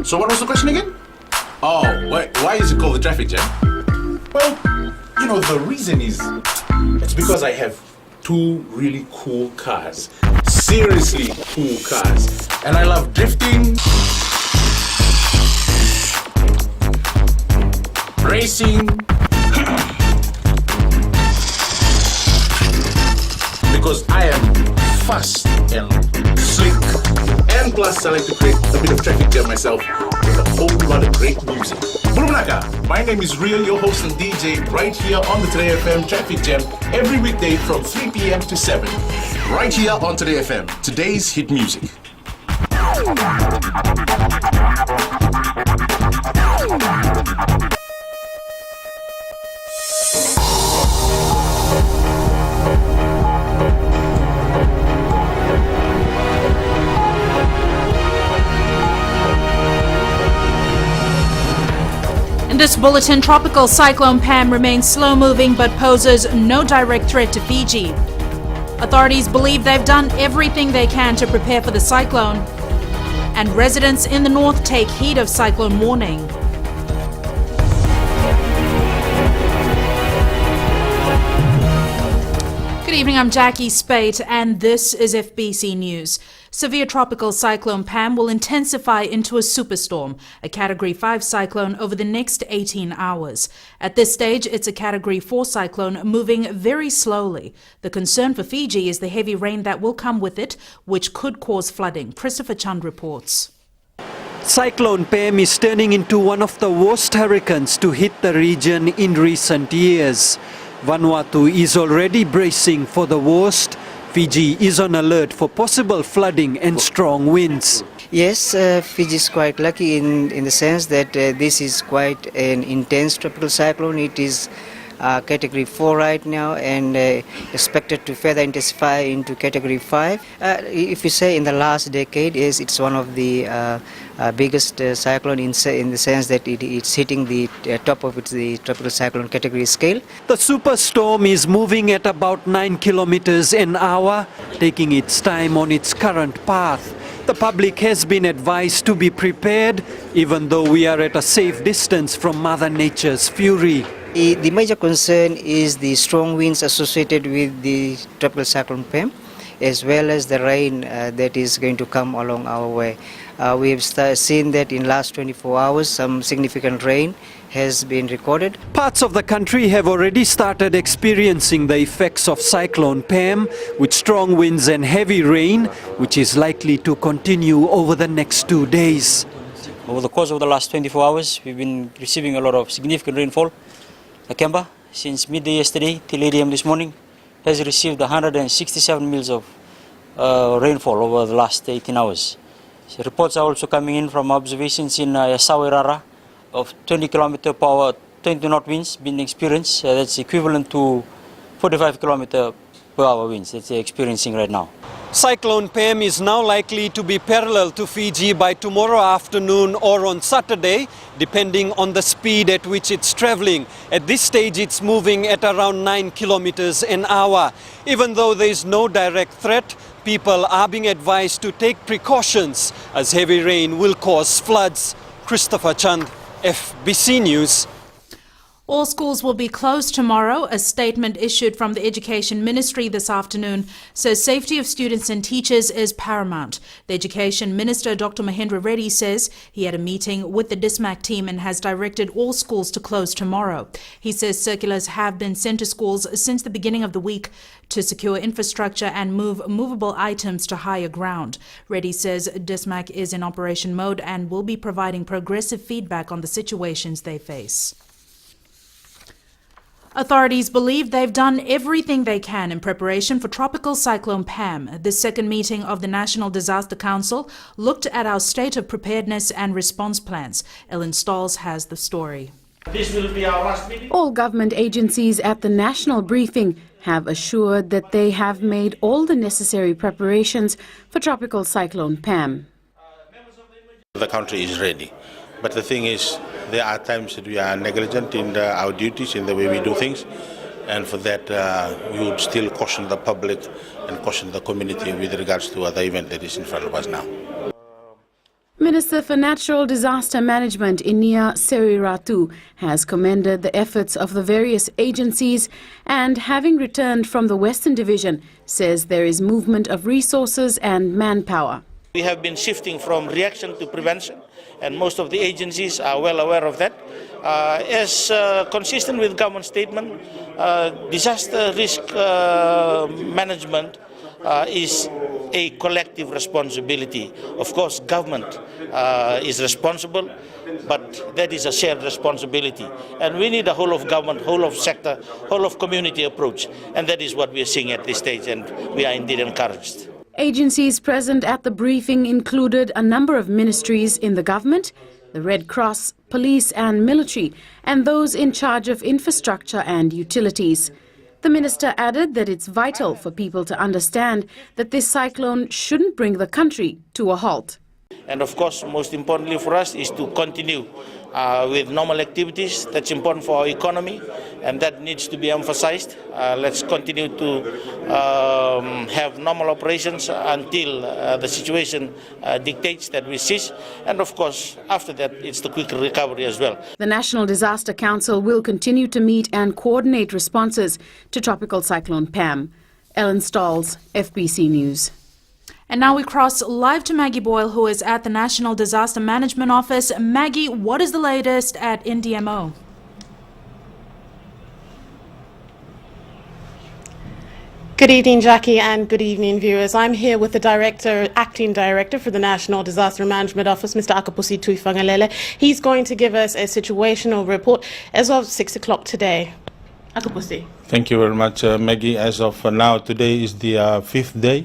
So what was the question again? Oh, why is it called the traffic jam? Well, you know, the reason is, it's because I have two really cool cars. Seriously cool cars. And I love drifting, racing, because I am fast and slick, and plus I like to create a bit of traffic jam myself with a whole lot of great music. Bulumnaka, my name is Real, your host and DJ, right here on the Today FM Traffic Jam every weekday from 3 p.m. to 7. Right here on Today FM, today's hit music. In this bulletin, Tropical Cyclone Pam remains slow-moving but poses no direct threat to Fiji. Authorities believe they've done everything they can to prepare for the cyclone. And residents in the north take heed of cyclone warning. Good evening, I'm Jackie Spate and this is FBC News. Severe tropical cyclone Pam will intensify into a superstorm, a Category 5 cyclone over the next 18 hours. At this stage, it's a Category 4 cyclone moving very slowly. The concern for Fiji is the heavy rain that will come with it, which could cause flooding. Christopher Chand reports. Cyclone Pam is turning into one of the worst hurricanes to hit the region in recent years. Vanuatu is already bracing for the worst. Fiji is on alert for possible flooding and strong winds. Yes, Fiji is quite lucky in the sense that this is quite an intense tropical cyclone. It is Category 4 right now and expected to further intensify into Category 5. If you say in the last decade, yes, it's one of the biggest cyclone in the sense that it's hitting the top of the tropical cyclone category scale. The superstorm is moving at about 9 kilometers an hour, taking its time on its current path. The public has been advised to be prepared, even though we are at a safe distance from Mother Nature's fury. The major concern is the strong winds associated with the tropical cyclone Pam, as well as the rain that is going to come along our way. We have seen that in last 24 hours some significant rain has been recorded. Parts of the country have already started experiencing the effects of Cyclone Pam, with strong winds and heavy rain, which is likely to continue over the next 2 days. Over the course of the last 24 hours, we've been receiving a lot of significant rainfall. Lakemba, since midday yesterday till 8 a.m. this morning, has received 167 mils of rainfall over the last 18 hours. So reports are also coming in from observations in Sawerara of 20 km per hour, 20 knot winds being experienced. That's equivalent to 45 km per hour winds that they're experiencing right now. Cyclone Pam is now likely to be parallel to Fiji by tomorrow afternoon or on Saturday, depending on the speed at which it's traveling. At this stage, it's moving at around 9 kilometers an hour. Even though there is no direct threat, people are being advised to take precautions as heavy rain will cause floods. Christopher Chand, FBC News. All schools will be closed tomorrow. A statement issued from the Education Ministry this afternoon says safety of students and teachers is paramount. The Education Minister, Dr. Mahendra Reddy, says he had a meeting with the DISMAC team and has directed all schools to close tomorrow. He says circulars have been sent to schools since the beginning of the week to secure infrastructure and move movable items to higher ground. Reddy says DISMAC is in operation mode and will be providing progressive feedback on the situations they face. Authorities believe they've done everything they can in preparation for Tropical Cyclone Pam. The second meeting of the National Disaster Council looked at our state of preparedness and response plans. Ellen Stolz has the story. This will be our last meeting. All government agencies at the national briefing have assured that they have made all the necessary preparations for Tropical Cyclone Pam. The country is ready. But the thing is, there are times that we are negligent in our duties, in the way we do things. And for that, we would still caution the public and caution the community with regards to the event that is in front of us now. Minister for Natural Disaster Management, Inia Seriratu, has commended the efforts of the various agencies and, having returned from the Western Division, says there is movement of resources and manpower. We have been shifting from reaction to prevention, and most of the agencies are well aware of that. As consistent with government statement, disaster risk management is a collective responsibility. Of course, government is responsible, but that is a shared responsibility. And we need a whole of government, whole of sector, whole of community approach. And that is what we are seeing at this stage, and we are indeed encouraged. Agencies present at the briefing included a number of ministries in the government, the Red Cross, police and military, and those in charge of infrastructure and utilities. The minister added that it's vital for people to understand that this cyclone shouldn't bring the country to a halt. And of course, most importantly for us is to continue with normal activities. That's important for our economy, and that needs to be emphasized. Let's continue to have normal operations until the situation dictates that we cease. And of course, after that, it's the quick recovery as well. The National Disaster Council will continue to meet and coordinate responses to Tropical Cyclone Pam. Ellen Stalls, FBC News. And now we cross live to Maggie Boyle, who is at the National Disaster Management Office. Maggie, what is the latest at NDMO? Good evening, Jackie, and good evening, viewers. I'm here with the acting director for the National Disaster Management Office, Mr. Akapusi Tuifangalele. He's going to give us a situational report as of 6 o'clock today. Akapusi. Thank you very much, Maggie. As of now, today is the fifth day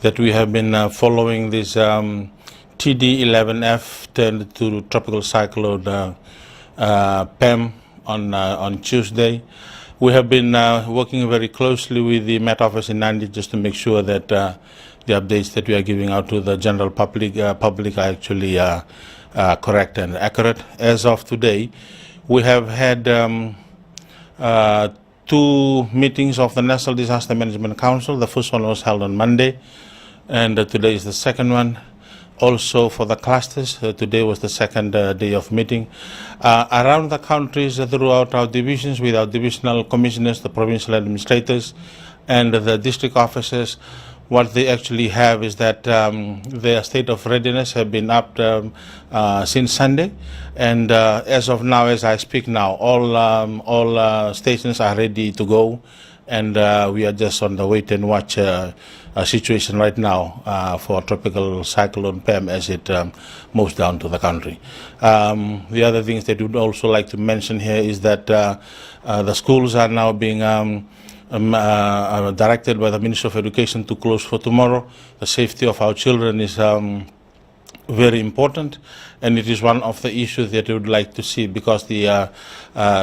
that we have been following this TD11F turned to tropical cyclone Pam on Tuesday. We have been working very closely with the Met Office in Nandi just to make sure that the updates that we are giving out to the general public are actually correct and accurate. As of today, we have had 2 meetings of the National Disaster Management Council. The first one was held on Monday, and today is the second one. Also for the clusters, today was the second day of meeting. Around the countries, throughout our divisions, with our divisional commissioners, the provincial administrators, and the district officers, what they actually have is that their state of readiness have been upped since Sunday, and as of now, as I speak now, all stations are ready to go, and we are just on the wait and watch situation right now for tropical cyclone Pam as it moves down to the country. The other things that we would also like to mention here is that the schools are now being directed by the Ministry of Education to close for tomorrow. The safety of our children is very important, and it is one of the issues that we would like to see because they are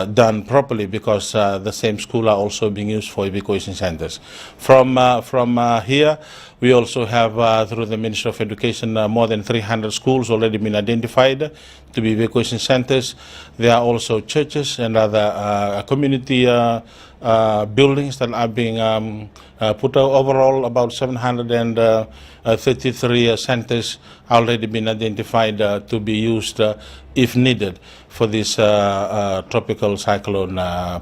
done properly, because the same school are also being used for evacuation centers. From here, we also have through the Ministry of Education more than 300 schools already been identified to be evacuation centers. There are also churches and other community buildings that are being put out. Overall, about 733 centers already been identified to be used if needed for this tropical cyclone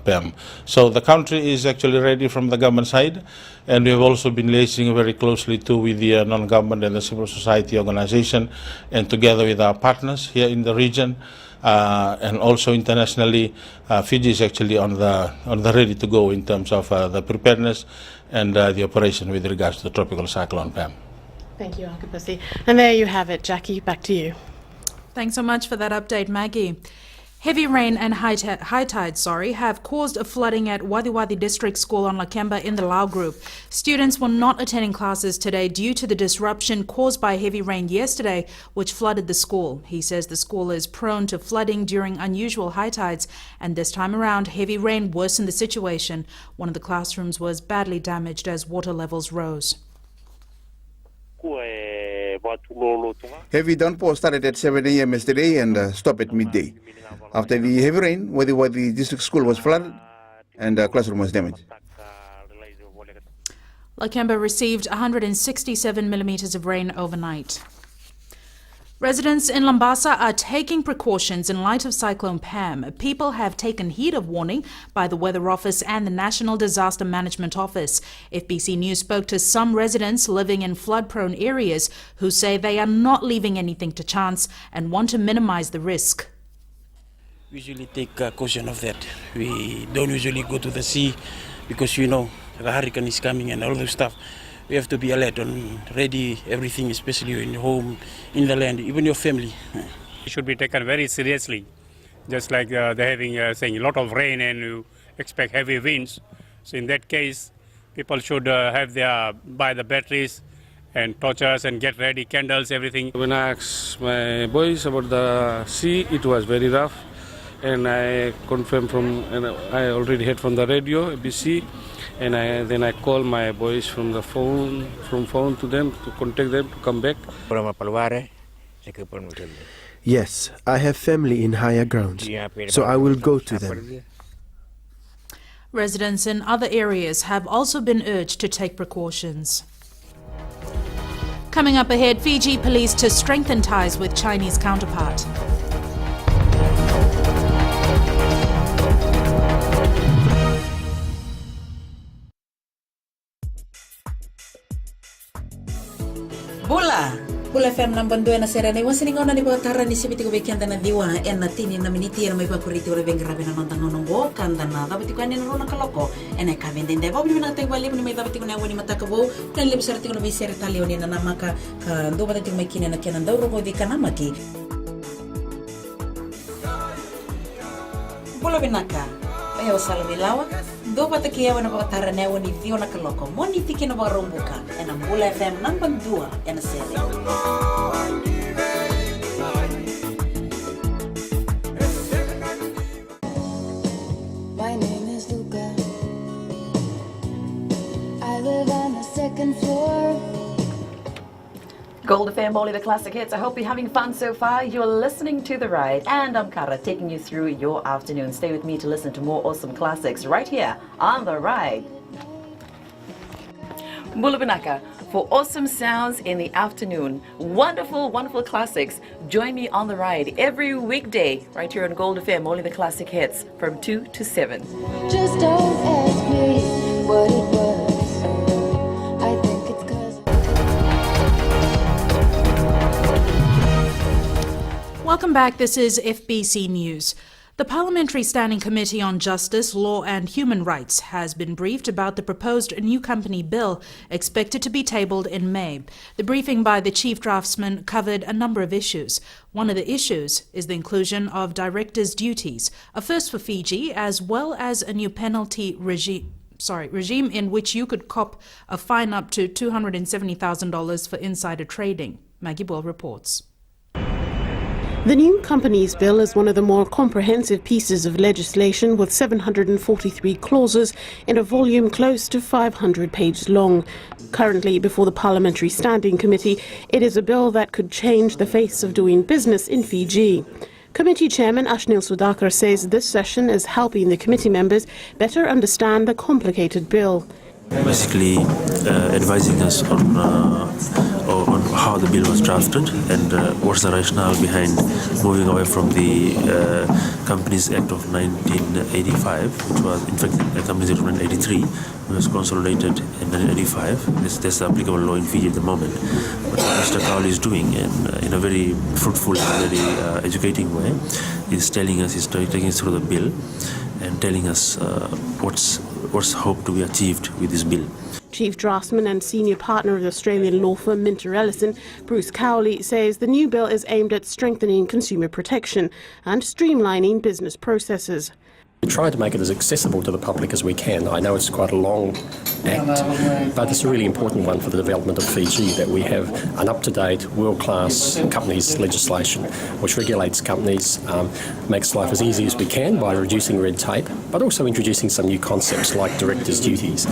Pam. So the country is actually ready from the government side, and we have also been liaising very closely too with the non-government and the civil society organization, and together with our partners here in the region. And also internationally, Fiji is actually on the ready to go in terms of the preparedness and the operation with regards to the tropical cyclone Pam. Thank you, Akapusi. And there you have it, Jackie. Back to you. Thanks so much for that update, Maggie. Heavy rain and high tide have caused a flooding at Wadi District School on Lakemba in the Lau Group. Students were not attending classes today due to the disruption caused by heavy rain yesterday, which flooded the school. He says the school is prone to flooding during unusual high tides, and this time around, heavy rain worsened the situation. One of the classrooms was badly damaged as water levels rose. Heavy downpour started at 7 a.m. yesterday and stopped at midday. After the heavy rain, Wadi District School was flooded and the classroom was damaged. Lakemba received 167 millimeters of rain overnight. Residents in Lambasa are taking precautions in light of Cyclone Pam. People have taken heed of warning by the Weather Office and the National Disaster Management Office. FBC News spoke to some residents living in flood-prone areas who say they are not leaving anything to chance and want to minimize the risk. We usually take caution of that. We don't usually go to the sea because, you know, the hurricane is coming and all those stuff. We have to be alert and ready, everything, especially in your home, in the land, even your family. It should be taken very seriously. Just like they're having saying a lot of rain and you expect heavy winds. So in that case, people should buy the batteries and torches and get ready, candles, everything. When I asked my boys about the sea, it was very rough. And I confirmed and I already heard from the radio, FBC, and then I called my boys from phone to them to contact them to come back. Yes, I have family in higher grounds, so I will go to them. Residents in other areas have also been urged to take precautions. Coming up ahead, Fiji police to strengthen ties with Chinese counterpart. Bula FM nambandua na sera ni wasi ningauna ni batara ni sibiti kubekianda na diwa ena tini na miniti na maipa kuriti ora bengrabe na nonta ngonongo kanda na dabati kwani na rona kaloko ena kavende ndeba buli na tegwa limu ni mai dabati kuna wani matakabo na limu sarati kuna bisere talioni na namaka ndo batati kumekine na kena ndauro ngodi kanamaki Bula binaka Ayo salamilawa do bataki ya wana batara na wani vio na kaloko moni tiki na barumbuka ena Bula FM nambandua ena sera My name is Luca. I live on the second floor. Gold FM, only the classic hits. I hope you're having fun so far. You're listening to The Ride, and I'm Kara, taking you through your afternoon. Stay with me to listen to more awesome classics right here on The Ride. Mulubinaka, for awesome sounds in the afternoon. Wonderful, wonderful classics. Join me on The Ride every weekday right here on Gold FM, only the classic hits from 2 to 7. Just don't ask me what it was. I think it's 'cause. Welcome back. This is FBC News. The Parliamentary Standing Committee on Justice, Law and Human Rights has been briefed about the proposed new company bill expected to be tabled in May. The briefing by the Chief Draftsman covered a number of issues. One of the issues is the inclusion of directors' duties, a first for Fiji, as well as a new penalty regime in which you could cop a fine up to $270,000 for insider trading. Maggie Boyle reports. The new companies bill is one of the more comprehensive pieces of legislation with 743 clauses in a volume close to 500 pages long. Currently before the Parliamentary Standing Committee, it is a bill that could change the face of doing business in Fiji. Committee Chairman Ashnil Sudhakar says this session is helping the committee members better understand the complicated bill. Basically advising us on how the bill was drafted and what's the rationale behind moving away from the Companies Act of 1985, which was in fact the Companies Act of 1983, which was consolidated in 1985. That's the applicable law in Fiji at the moment. But what Mr. Cowley is doing in a very fruitful and very educating way is taking us through the bill and telling us what's hoped to be achieved with this bill. Chief Draftsman and Senior Partner of the Australian law firm Minter Ellison, Bruce Cowley, says the new bill is aimed at strengthening consumer protection and streamlining business processes. We try to make it as accessible to the public as we can. I know it's quite a long act, but it's a really important one for the development of Fiji, that we have an up-to-date, world-class companies legislation which regulates companies, makes life as easy as we can by reducing red tape, but also introducing some new concepts like directors' duties.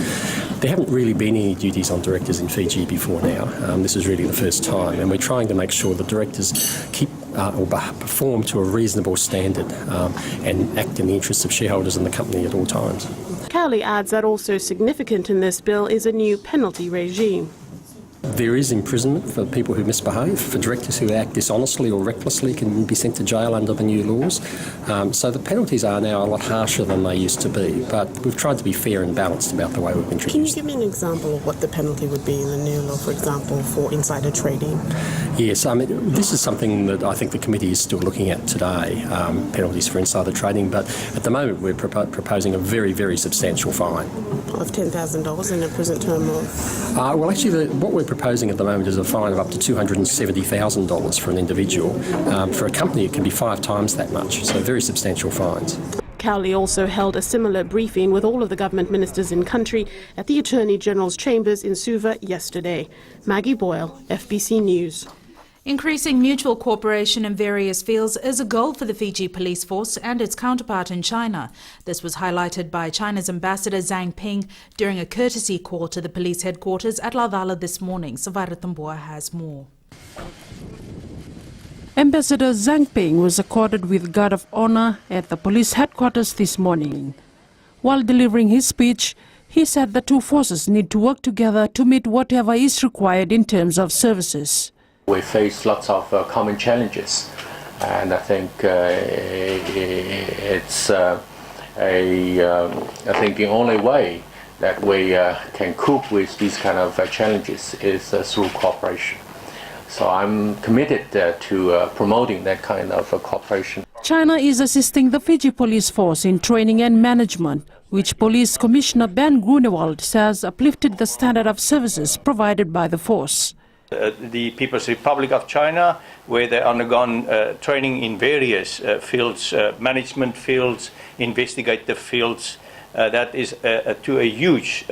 There haven't really been any duties on directors in Fiji before now. This is really the first time, and we're trying to make sure the directors keep or perform to a reasonable standard and act in the interests of shareholders in the company at all times. Cowley adds that also significant in this bill is a new penalty regime. There is imprisonment for people who misbehave, for directors who act dishonestly or recklessly can be sent to jail under the new laws. So the penalties are now a lot harsher than they used to be, but we've tried to be fair and balanced about the way we've introduced. Can you give me an example of what the penalty would be in the new law, for example, for insider trading? Yes, I mean, this is something that I think the committee is still looking at today, penalties for insider trading, but at the moment we're proposing a very, very substantial fine. Of $10,000 and a prison term of? Well, actually, what we're proposing at the moment is a fine of up to $270,000 for an individual. For a company, it can be 5 times that much, so very substantial fines. Cowley also held a similar briefing with all of the government ministers in country at the Attorney General's chambers in Suva yesterday. Maggie Boyle, FBC News. Increasing mutual cooperation in various fields is a goal for the Fiji police force and its counterpart in China. This was highlighted by China's ambassador Zhang Ping during a courtesy call to the police headquarters at Lauvala this morning. Savara Tambua has more. Ambassador Zhang Ping was accorded with Guard of Honor at the police headquarters this morning. While delivering his speech, he said the two forces need to work together to meet whatever is required in terms of services. We face lots of common challenges, and I think it's I think the only way that we can cope with these kind of challenges is through cooperation. So I'm committed to promoting that kind of cooperation. China is assisting the Fiji police force in training and management, which Police Commissioner Ben Grunewald says uplifted the standard of services provided by the force. The People's Republic of China, where they undergone training in various fields, management fields, investigative fields. That is to a huge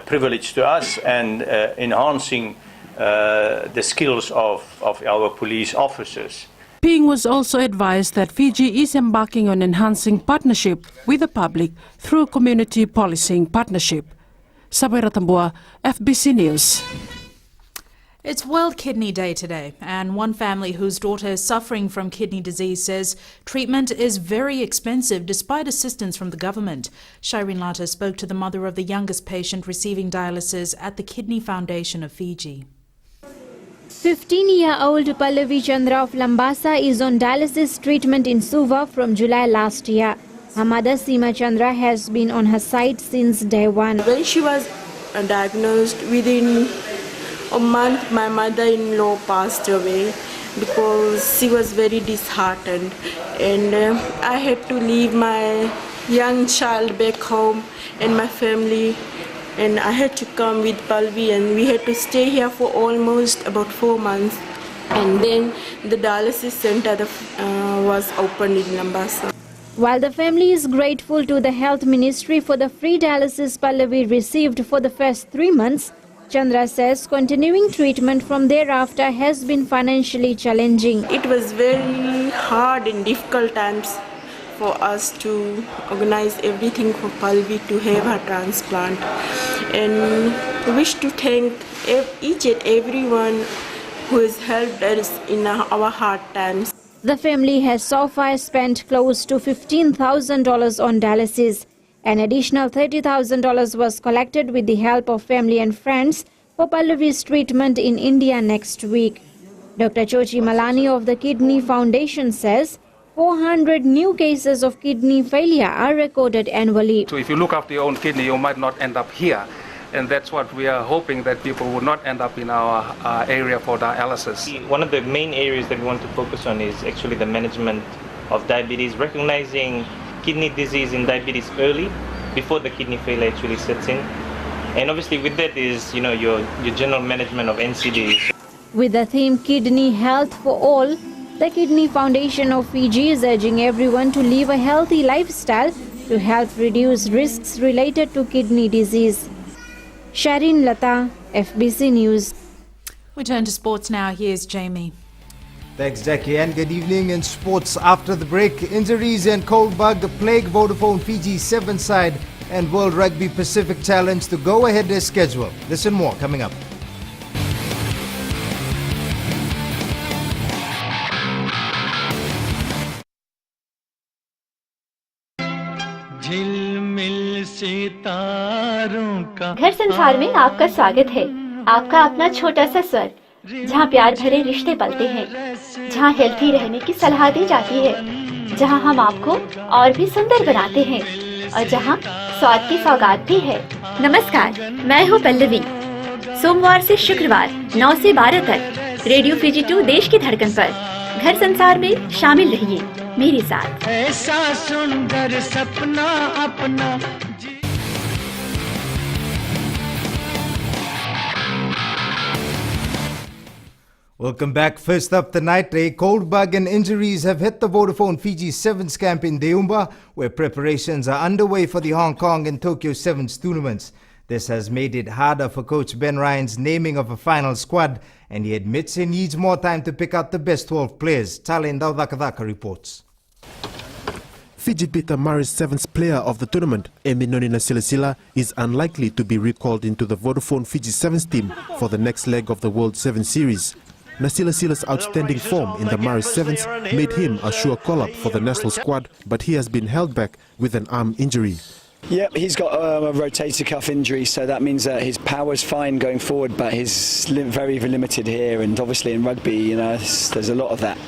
privilege to us, and enhancing the skills of our police officers. Ping was also advised that Fiji is embarking on enhancing partnership with the public through community policing partnership. Sabira Tambua, FBC News. It's World Kidney Day today, and one family whose daughter is suffering from kidney disease says treatment is very expensive despite assistance from the government. Shireen Lata spoke to the mother of the youngest patient receiving dialysis at the Kidney Foundation of Fiji. 15-year-old Pallavi Chandra of Lambasa is on dialysis treatment in Suva from July last year. Her mother Seema Chandra has been on her side since day one. When she was diagnosed, within a month my mother-in-law passed away because she was very disheartened, and I had to leave my young child back home and my family, and I had to come with Pallavi, and we had to stay here for almost about 4 months, and then the dialysis center was opened in Lambasa. While the family is grateful to the Health Ministry for the free dialysis Pallavi received for the first 3 months, Chandra says continuing treatment from thereafter has been financially challenging. It was very hard and difficult times for us to organize everything for Pallavi to have her transplant, and we wish to thank each and everyone who has helped us in our hard times. The family has so far spent close to $15,000 on dialysis. An additional $30,000 was collected with the help of family and friends for Pallavi's treatment in India next week. Dr. Chochi Malani of the Kidney Foundation says 400 new cases of kidney failure are recorded annually. So if you look after your own kidney, you might not end up here. And that's what we are hoping, that people will not end up in our area for dialysis. One of the main areas that we want to focus on is actually the management of diabetes, recognizing kidney disease in diabetes early, before the kidney failure actually sets in. And obviously with that is, your general management of NCDs. With the theme Kidney Health for All, the Kidney Foundation of Fiji is urging everyone to live a healthy lifestyle to help reduce risks related to kidney disease. Shireen Lata, FBC News. We turn to sports now. Here's Jamie. Thanks, Jackie, and good evening. In sports, after the break, injuries and cold bug plague Vodafone Fiji's 7th side and World Rugby Pacific Challenge to go ahead their schedule. This and more coming up. घर संसार में आपका स्वागत है। आपका अपना छोटा सा स्वर, जहाँ प्यार भरे रिश्ते पलते हैं, जहाँ हेल्थी रहने की सलाह दी जाती है, जहाँ हम आपको और भी सुंदर बनाते हैं और जहाँ स्वाद की सौगात भी है। नमस्कार, मैं हूँ पल्लवी। सोमवार से शुक्रवार 9 से 12 तक रेडियो फीजी 2 देश की धड़कन पर घर संसार में शामिल रहिए मेरे साथ। ऐसा सुंदर सपना अपना। Welcome back. First up tonight, a cold bug and injuries have hit the Vodafone Fiji Sevens camp in Deumba, where preparations are underway for the Hong Kong and Tokyo Sevens tournaments. This has made it harder for Coach Ben Ryan's naming of a final squad, and he admits he needs more time to pick out the best 12 players. Talen Daudakadaka reports. Fiji beat the Maris Sevens player of the tournament, Eminoni Nasilasila, is unlikely to be recalled into the Vodafone Fiji Sevens team for the next leg of the World Sevens Series. Nasilasila's outstanding form in the Maris Sevens made him a sure call-up for the national squad, but he has been held back with an arm injury. Yep, he's got a rotator cuff injury, so that means that his power's fine going forward, but he's very limited here, and obviously in rugby, you know, there's a lot of that.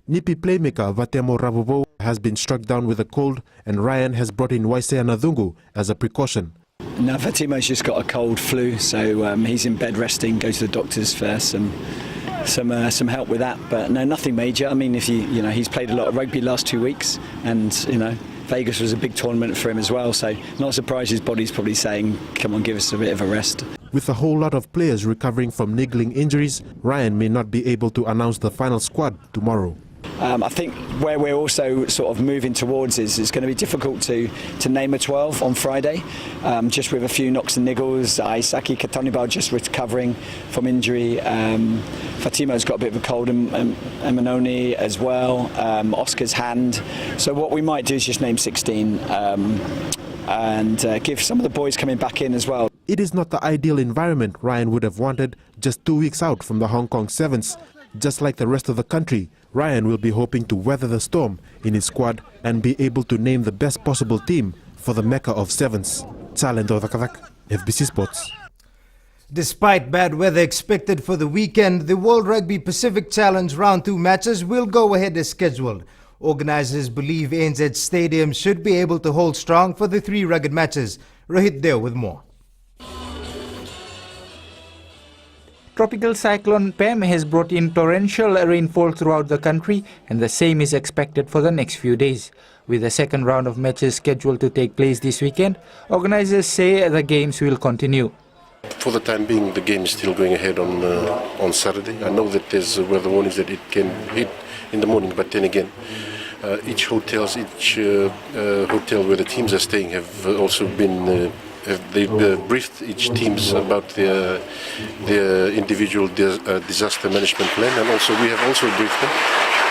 Nipi playmaker Vatemo Rabobo has been struck down with a cold, and Ryan has brought in Waisea Nadhungu as a precaution. No, Fatimo's just got a cold flu, so he's in bed resting, go to the doctors first, and some help with that, but no, nothing major. I mean, if you know, he's played a lot of rugby last 2 weeks, and you know, Vegas was a big tournament for him as well, so not surprised his body's probably saying, come on, give us a bit of a rest. With a whole lot of players recovering from niggling injuries, Ryan may not be able to announce the final squad tomorrow. I think where we're also sort of moving towards is it's going to be difficult to name a 12 on Friday, just with a few knocks and niggles. Isaki Katonibal just recovering from injury. Fatimo's got a bit of a cold, and Eminoni as well. Oscar's hand. So what we might do is just name 16 and give some of the boys coming back in as well. It is not the ideal environment Ryan would have wanted just 2 weeks out from the Hong Kong Sevens. Just like the rest of the country, Ryan will be hoping to weather the storm in his squad and be able to name the best possible team for the Mecca of Sevens. Talento Dakadak, FBC Sports. Despite bad weather expected for the weekend, the World Rugby Pacific Challenge Round 2 matches will go ahead as scheduled. Organisers believe ANZ Stadium should be able to hold strong for the 3 rugged matches. Rohit Deo with more. Tropical Cyclone Pam has brought in torrential rainfall throughout the country, and the same is expected for the next few days. With the second round of matches scheduled to take place this weekend, organisers say the games will continue. For the time being, the game is still going ahead on Saturday. I know that there's weather warnings that it can hit in the morning, but then again, each hotel where the teams are staying have also been they've briefed each teams about their individual disaster management plan, and also we have also briefed them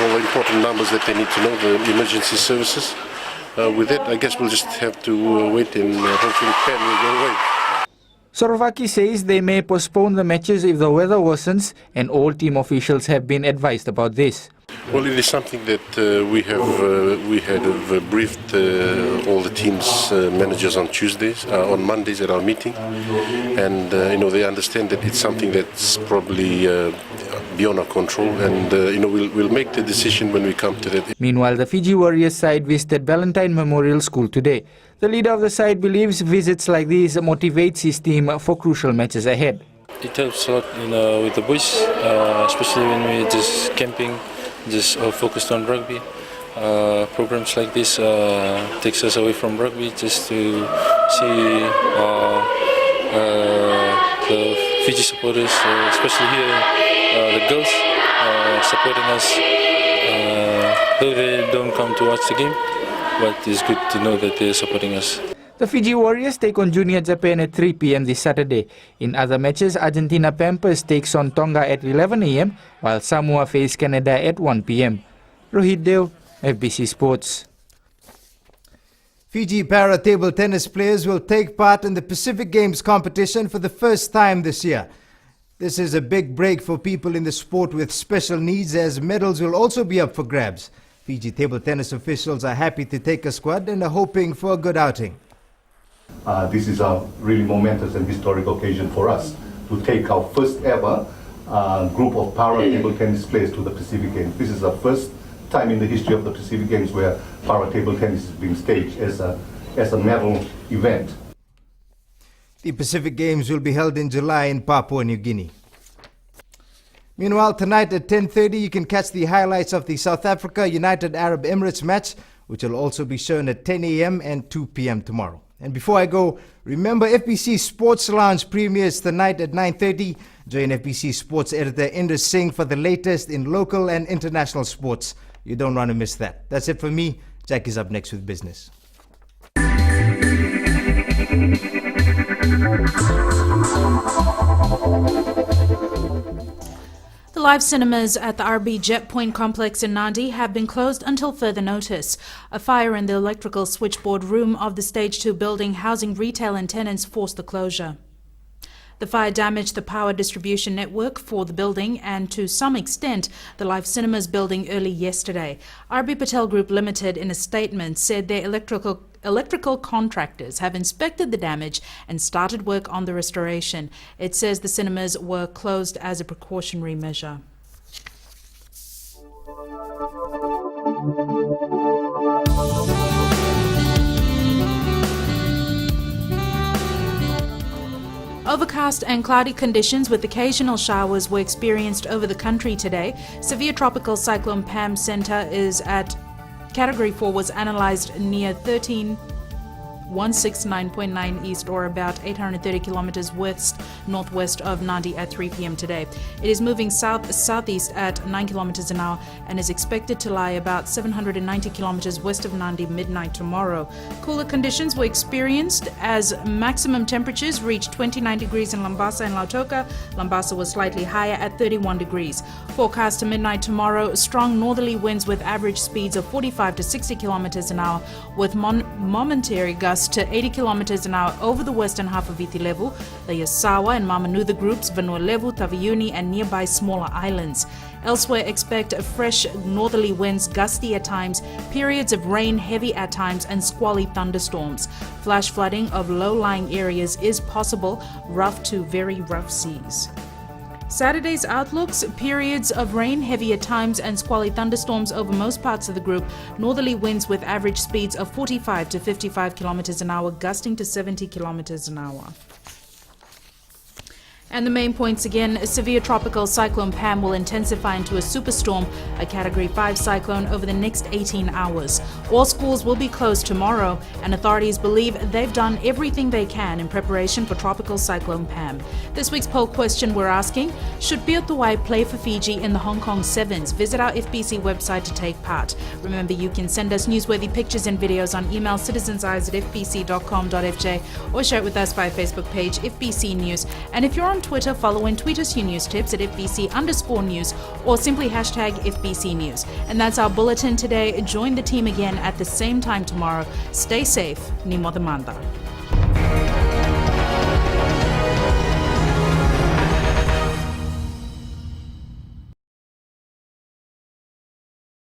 all the important numbers that they need to know, the emergency services. With that, I guess we'll just have to wait, and hopefully Pam will go away. Sorovaki says they may postpone the matches if the weather worsens, and all team officials have been advised about this. Well, it is something that we had briefed all the teams managers on Tuesdays, on Mondays at our meeting, and you know, they understand that it's something that's probably beyond our control, and you know, we'll make the decision when we come to that. Meanwhile, the Fiji Warriors side visited Valentine Memorial School today. The leader of the side believes visits like these motivates his team for crucial matches ahead. It helps a lot, you know, with the boys, especially when we're just camping, just focused on rugby. Programs like this takes us away from rugby just to see the Fiji supporters, especially here, the girls, supporting us. Though they don't come to watch the game, but it's good to know that they're supporting us. The Fiji Warriors take on Junior Japan at 3 p.m. this Saturday. In other matches, Argentina Pampers takes on Tonga at 11 a.m. while Samoa face Canada at 1 p.m. Rohit Deo, FBC Sports. Fiji para table tennis players will take part in the Pacific Games competition for the first time this year. This is a big break for people in the sport with special needs, as medals will also be up for grabs. Fiji table tennis officials are happy to take a squad and are hoping for a good outing. This is a really momentous and historic occasion for us. to take our first ever group of para table tennis players to the Pacific Games. This is the first time in the history of the Pacific Games where para table tennis is being staged as a medal event. The Pacific Games will be held in July in Papua New Guinea. Meanwhile, tonight at 10:30, you can catch the highlights of the South Africa United Arab Emirates match, which will also be shown at 10 a.m. and 2 p.m. tomorrow. And before I go, remember FBC Sports Lounge premieres tonight at 9:30. Join FBC Sports editor Inder Singh for the latest in local and international sports. You don't want to miss that. That's it for me. Jack is up next with business. The live cinemas at the RB Jet Point complex in Nadi have been closed until further notice. A fire in the electrical switchboard room of the Stage 2 building housing retail and tenants forced the closure. The fire damaged the power distribution network for the building and, to some extent, the Live Cinemas building early yesterday. RB Patel Group Limited, in a statement, said their electrical contractors have inspected the damage and started work on the restoration. It says the cinemas were closed as a precautionary measure. Overcast and cloudy conditions with occasional showers were experienced over the country today. Severe tropical cyclone Pam center is at Category 4 was analyzed near 169.9 east, or about 830 kilometers west-northwest of Nadi at 3 p.m. today. It is moving south-southeast at 9 kilometers an hour and is expected to lie about 790 kilometers west of Nadi midnight tomorrow. Cooler conditions were experienced as maximum temperatures reached 29 degrees in Lambasa and Lautoka. Lambasa was slightly higher at 31 degrees. Forecast to midnight tomorrow, strong northerly winds with average speeds of 45 to 60 kilometers an hour with momentary gusts to 80 kilometers an hour over the western half of Itilevu, the Yasawa and Mamanutha groups, Vanuatu, Taveuni and nearby smaller islands. Elsewhere, expect fresh northerly winds, gusty at times, periods of rain, heavy at times, and squally thunderstorms. Flash flooding of low-lying areas is possible, rough to very rough seas. Saturday's outlooks: periods of rain, heavy at times, and squally thunderstorms over most parts of the group. Northerly winds with average speeds of 45 to 55 kilometers an hour, gusting to 70 kilometers an hour. And the main points again: a severe tropical cyclone Pam will intensify into a superstorm, a Category 5 cyclone, over the next 18 hours. All schools will be closed tomorrow, and authorities believe they've done everything they can in preparation for tropical cyclone Pam. This week's poll question we're asking: should Piotawai play for Fiji in the Hong Kong Sevens? Visit our FBC website to take part. Remember, you can send us newsworthy pictures and videos on email citizenseyes@fbc.com.fj or share it with us via Facebook page FBC News. And if you're on Twitter, follow and tweet us your news tips at FBC_news or simply hashtag FBC News. And that's our bulletin today. Join the team again at the same time tomorrow. Stay safe. Ni Modamanda.